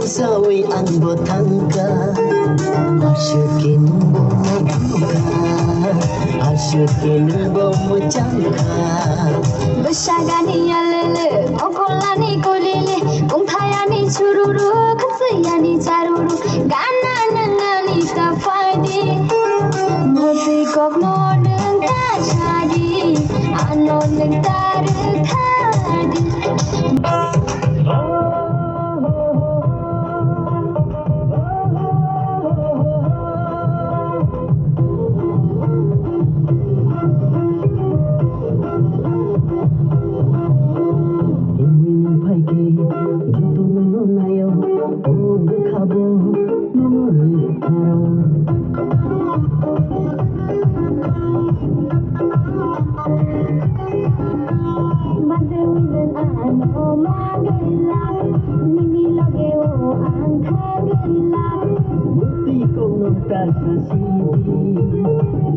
sawi ang botangka Asyukin bomoka Asyukin bomocangka Besagani yalele okolani kolele Kungthayani chururu Katsayani charuru Gana nangani tafaidi Moti kokno nengta chadi Ano nengtar thadi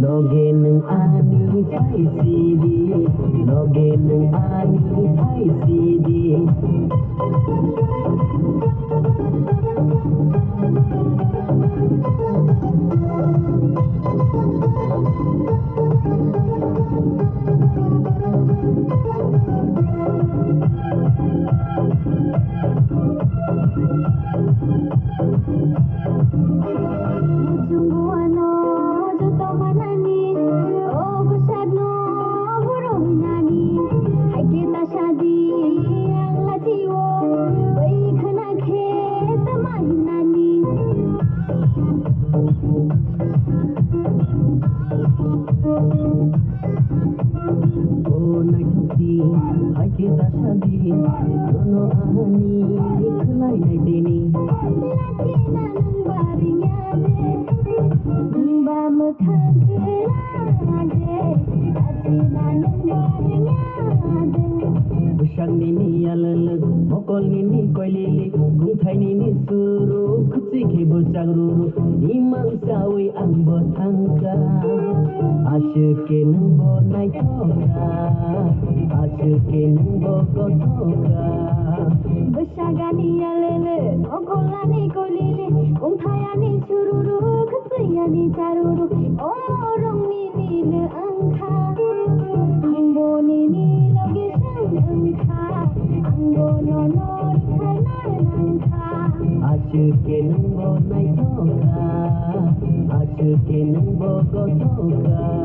Loge nang ani pai sidi Loge nang ani pai sidi Busang nini alal mokol nini koilili kungthai nini suru kutsi kebul chagruru imang sawi ang botangka asyuke nang bonai toka asyuke nang bogotoka Besagani yalele okolani kolili Kungthayani chururu Katsayani charuru Omorong nini le angka Angbo nini loge sang angka Angbo nonor kanan angka asyuke nang bonai toka asyuke nang bogotoka